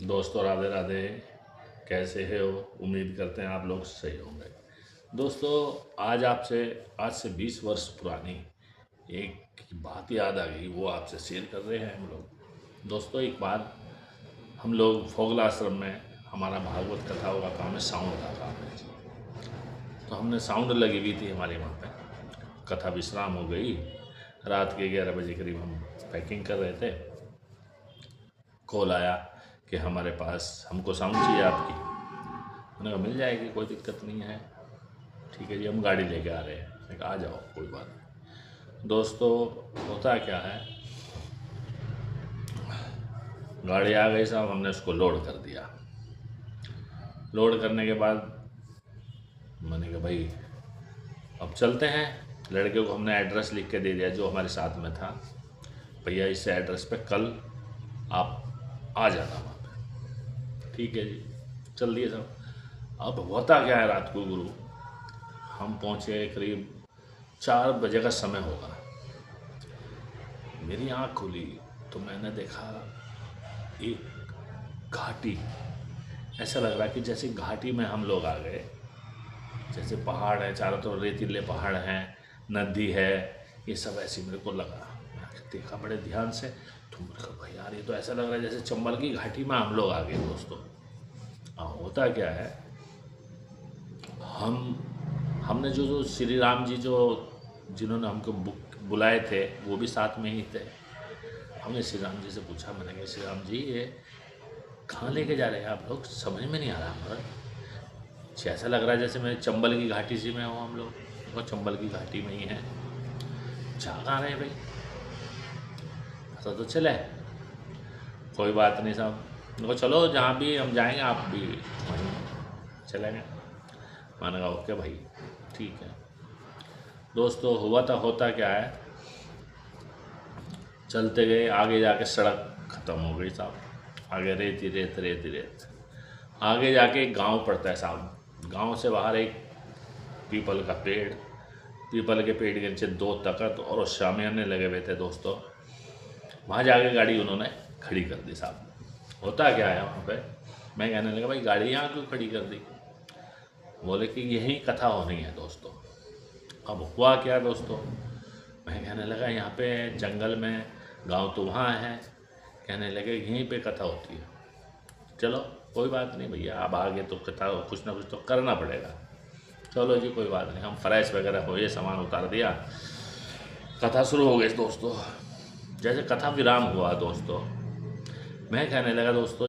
दोस्तों राधे राधे। कैसे हो? उम्मीद करते हैं आप लोग सही होंगे। दोस्तों आज से 20 वर्ष पुरानी एक बात याद आ गई, वो आपसे शेयर कर रहे हैं हम लोग। दोस्तों एक बार हम लोग फोगला आश्रम में, हमारा भागवत कथाओं का काम है, साउंड का काम है। तो हमने साउंड लगी हुई थी हमारे वहाँ पे। कथा विश्राम हो गई, रात के 11 बजे करीब हम पैकिंग कर रहे थे। कॉल आया कि हमारे पास हमको साउंड चाहिए आपकी। मैंने कहा मिल जाएगी, कोई दिक्कत नहीं है। ठीक है जी, हम गाड़ी लेके आ रहे हैं। मैंने कहा आ जाओ, कोई बात नहीं। दोस्तों होता क्या है, गाड़ी आ गई साहब, हमने उसको लोड कर दिया। लोड करने के बाद मैंने कहा भाई अब चलते हैं। लड़के को हमने एड्रेस लिख के दे दिया जो हमारे साथ में था, भैया इस एड्रेस पे कल आप आ जाना वहाँ पे। ठीक है जी, चल दिए सब। अब होता क्या है, रात को गुरु हम पहुँचे करीब 4 बजे का समय होगा। मेरी आँख खुली तो मैंने देखा एक घाटी। ऐसा लग रहा कि जैसे घाटी में हम लोग आ गए, जैसे पहाड़ है चारों तरफ, रेतीले पहाड़ हैं, नदी है, ये सब ऐसे मेरे को लगा। मैंने देखा बड़े ध्यान से, तो मेरे को भाई यार ये तो ऐसा लग रहा है जैसे चंबल की घाटी में हम लोग आ गए। दोस्तों होता क्या है, हमने जो श्री राम जी जिन्होंने हमको बुलाए थे वो भी साथ में ही थे। हमने श्री राम जी से पूछा, मैंने कहा श्री राम जी ये कहाँ लेके जा रहे हैं आप लोग, समझ में नहीं आ रहा हमारा। ऐसा लग रहा है जैसे मैं चंबल की घाटी से में हूँ, हम लोग वो चंबल की घाटी में ही हैं। जा कहाँ रहे हैं भाई, ऐसा तो चले। कोई बात नहीं साहब, देखो चलो जहाँ भी हम जाएंगे आप भी वहीं चलेंगे। मैंने कहा ओके भाई ठीक है। दोस्तों होता क्या है, चलते गए, आगे जाके सड़क ख़त्म हो गई साहब। आगे रेत ही रेत, रेत ही रेत। आगे जाके एक गांव पड़ता है साहब। गांव से बाहर एक पीपल का पेड़, पीपल के पेड़ के नीचे 2 तख्त और शामियाने लगे हुए थे। दोस्तों वहाँ जाके गाड़ी उन्होंने खड़ी कर दी साहब। होता क्या है वहाँ पे, मैं कहने लगा भाई गाड़ी यहाँ क्यों खड़ी कर दी? बोले कि यही कथा होनी है। दोस्तों अब हुआ क्या दोस्तों, मैं कहने लगा यहाँ पे जंगल में, गांव तो वहाँ है। कहने लगे यहीं पे कथा होती है। चलो कोई बात नहीं भैया, अब आगे तो कथा कुछ ना कुछ तो करना पड़ेगा। चलो जी कोई बात नहीं, हम फ्रेश वगैरह हो, ये सामान उतार दिया, कथा शुरू हो गई। दोस्तों जैसे कथा विराम हुआ दोस्तों, मैं कहने लगा दोस्तों